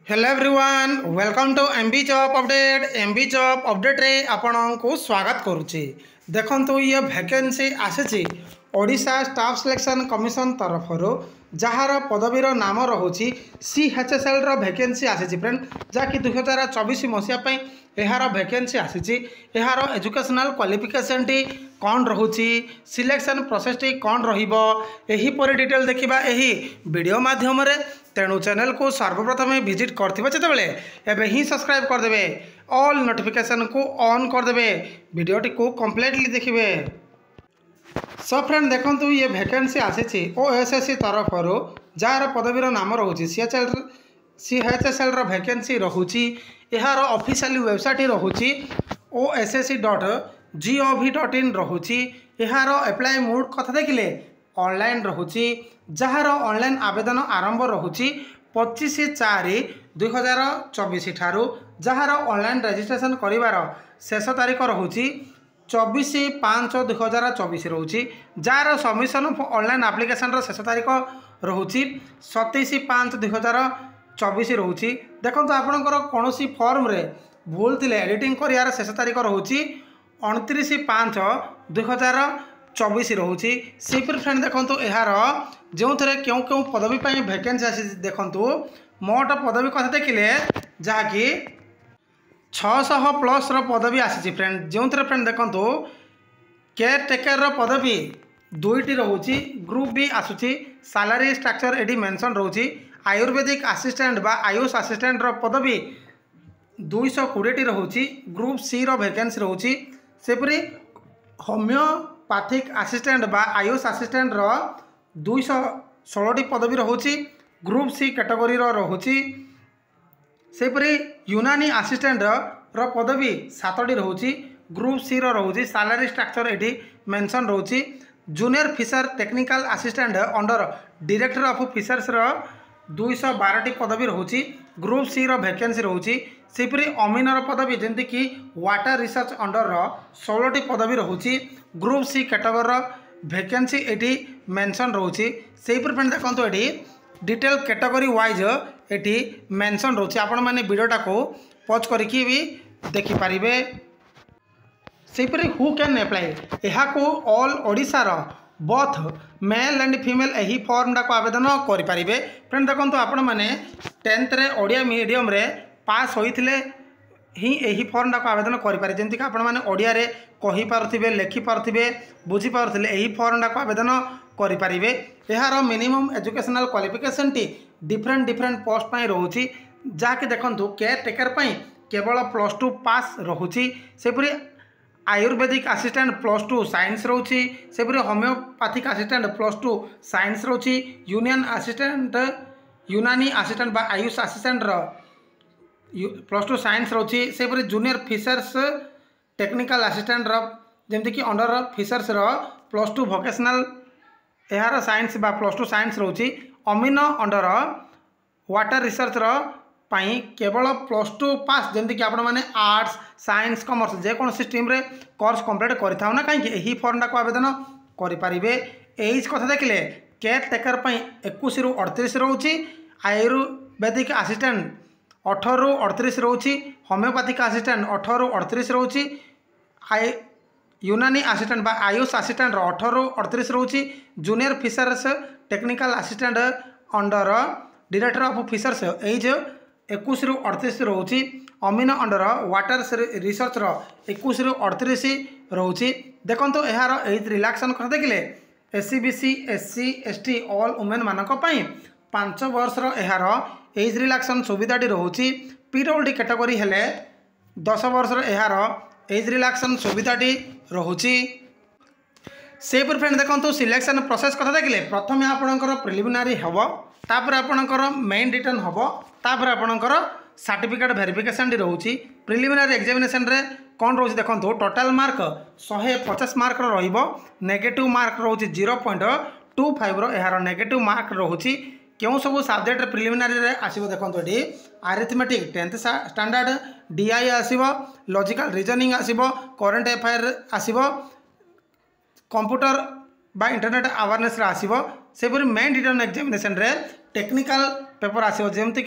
Hello everyone welcome to MB job update. MB job update रे आपन को स्वागत करुच्ची। देखंतु ये वैकेंसी आसी ओडिशा स्टाफ सिलेक्शन कमिशन तरफ जार पदवीर नाम रोचे CHSL रो वैकेंसी आसी फ्रेंड जहाँकि 2024 मसीहा यार वैकेंसी आसी यार एजुकेशनल क्वालिफिकेशन टी कौन रोचे सिलेक्शन प्रोसेस टी कौन रहीपर डिटेल देखा यही वीडियो माध्यम रे। तेणु चैनल को सर्वप्रथम विजिट करथिबे जेतेबेले एबे ही सब्सक्राइब करदेवे ऑल नोटिफिकेशन को ऑन करदेवे वीडियोटी को कंप्लीटली देखिए। सो फ्रेंड देखंतु ये वैकेंसी आसी OSSC तरफ जार पदवीर नाम रोचे CHSL रो वैकेंसी रोचे यार ऑफिशियल वेबसाइट रोचे ossc.gov.in रोचे यार अप्लाई मोड कथा देखिले ऑनलाइन रोचे जार ऑनलाइन आवेदन आरंभ रोचे 25/4/2024 ठारू जार ऑनलाइन रजिस्ट्रेशन करिवार शेष तारीख रोचे 24/5/2024 रोचे जार सबमिशन ऑनलाइन एप्लिकेशन शेष तारीख रोचे 27/5/2024 रोचे। देखो आपंकर कौन फॉर्म रे भूल थिले एडिटिंग कर शेष तारीख रोचे 29/5/2024 रोचे। सेपरी फ्रेंड देखो यार जो थे क्यों क्यों पदवी वैकेंसी आसी देखु मोट पदवी कथा देखिले जहाँकि 600+ पदवी आसी फ्रेंड जो थे फ्रेंड देखो केयर टेकर पदवी 2टी रोचे ग्रुप बी आसूची सैलरी स्ट्रक्चर एडी मेंशन रोचे आयुर्वेदिक असिस्टेंट बा आयुष असिस्टेंट पदवी 220टी रोचे ग्रुप सी रो वैकेंसी रोचे। सेपरी होम्योपैथिक असिस्टेंट बा आयुष असिस्टेंट 216टी पदवी रोचे ग्रुप सी कैटेगरी रोचे। सेपरी यूनानी असिस्टेंट पदवी 7टी रोचे ग्रुप सी रोचे सैलरी स्ट्रक्चर एटी मेंशन रोचे। Junior fisher technical assistant under director of fishers 212टी पदवी रोचे ग्रुप सी रो वैकेंसी रोचे। सेपरी अमीनर पदवी जमती कि वाटर रिसर्च अंडर 16टी पदवी रोचे ग्रुप सी कैटेगरी वैकेंसी एटी मेंशन रोचे। सेपरी फ्रेंड देखो ये डिटेल कैटेगरी वाइज एटी मेंशन रोचे आपण माने वीडियोटा को पॉज करके भी देखि पारिबे। सेपरी हु कैन अप्लाई यहाँ को ऑल ओडिशार बोथ मेल एंड फीमेल यही फॉर्मटा को आवेदन करें। फ्रेंड देखो आपण मैंने 10th रे ओडिया मीडियम रे पास होइथिले ही यही फॉर्मटा को आवेदन करें जमीक आपण मैंने ओडिया रे कहि पारुथिबे लिखि पारुथिबे बुझी पारुथिले यही फॉर्मटा को आवेदन करें। यार मिनिमम एजुकेशनल क्वालिफिकेशन टी डिफरेंट पोस्ट पाई रोचे जहाँकि देखो केयर टेकर केवल +2 पास रोचे। सेपरी आयुर्वेदिक असिस्टेंट +2 साइंस रोचे। सेपरी होम्योपैथिक असिस्टेंट +2 साइंस रोचे। यूनानी असिस्टेंट बा आयुष असिस्टेंट +2 साइंस रोचे। सेपरी जूनियर फिशर्स टेक्निकल असिस्टेंट जमती कि अंडर फिशर्स +2 वोकेशनल यार साइंस बा +2 साइंस रोचे। अमीन अंडर वाटर रिसर्च केवल +2 पास जमती कि आपण माने आर्ट्स साइंस कॉमर्स जेकोसी स्ट्रीम रे कोर्स कंप्लीट करिथाउ ना कहीं यही फॉर्मटा को आवेदन करें। एज कथा देखिले केयर टेकर 21 ରୁ 38 रोचे आयुर्वेदिक असिस्टेंट 18 ରୁ 38 रोचे होम्योपैथिक असिस्टेंट 18 ରୁ 38 रोचे यूनानी असिस्टेंट बा आयुष असिस्टेंट 18 ରୁ 38 रोचे junior fishers technical assistant under director of fishers age 21 ରୁ 38 रोचे। अमीन अंडर वाटर रिसर्च 21 ରୁ 38 रोचे। देखो यार एज रिलैक्सन कर देखिले SC BC SC ST all women मानक 5 वर्ष यार एज रिलैक्सन सुविधाटी रोचे। PWD कैटेगरी हेले 10 वर्ष यार एज रिलैक्सन सुविधाटी रोचे। सेपरी फ्रेंड देखो सिलेक्शन प्रोसेस कथा देखिले प्रथम आपणकर प्रिलिमिनारी हम तापर आपणकर मेन रिटर्न हम तापर आपणकर सर्टिफिकेट वेरिफिकेशन टी रोचे। प्रिलिमिनारी एग्जामिनेशन रे कौन रोचे देखो टोटाल मार्क 150 मार्क रहिबो नेगेटिव मार्क रोचे 0.25 यार नेगेटिव मार्क रोचे। क्यों सब सब्जेक्ट प्रिलिमिनारी रे आसीबो देखो ये अरिथमेटिक 10th स्टैंडर्ड DI आसीबो लॉजिकल रीजनिंग आसीबो करंट अफेयर आसीबो कंप्यूटर बा इंटरनेट अवेयरनेस आसीबो। सेपरी मेन रिटर्न एग्जामिनेशन रे टेक्निकल पेपर आसो जमती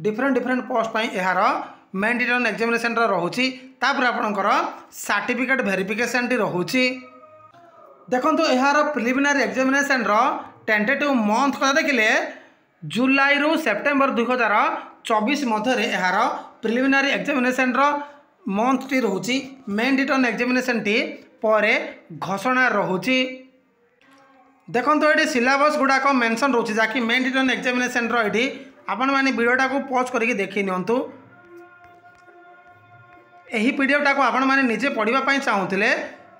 डिफरेंट पोस्ट पर यार मेन रिटर्न एग्जामिनेशन रोचे आपणकर सर्टिफिकेट वेरिफिकेशन टी रोचे। देखो यार प्रिलिमिनारी एग्जामिनेशन टेंटेटिव मंथ कथा देखिले जुलाई रु सेप्टेम्बर 2024 मध्य यार प्रिलिमिनारी एग्जामिनेशन मंथ टी रोचे। मेन रिटर्न एग्जामिनेशन टी पर घोषणा रोचे। देखो ये सिलेबस गुड़ाक मेंशन रोचे जहाँकि मेन रिटर्न एग्जामिनेशन ये आपण मैंने वीडियोटा को पॉज करके देखी नियंतु। यही पीडीएफटा को आपण मैंने निजे पढ़ाई चाहूले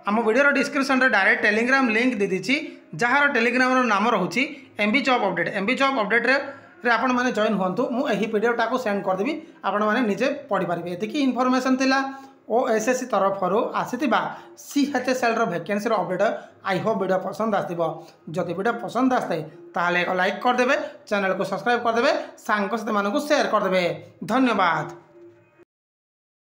आम वीडियो डिस्क्रिप्शन रे डायरेक्ट टेलीग्राम लिंक दे दीची जार टेलीग्राम नाम रोचे MB job update. MB job update रे आपण मैंने जॉइन हुंतु मुझे पीडीएफटा को सेंड करदेवी आपण मैंने निजे पढ़ी पारे। एतिकी इनफॉरमेशन थिला ओएसएससी तरफ आसीथिबा CHSL vacancy update. I hope video पसंद आसो। जदि वीडियो पसंद आसता ताले एक लाइक करदे, चैनल को सब्सक्राइब करदे, सांग साथी मानक शेयर करदे। धन्यवाद।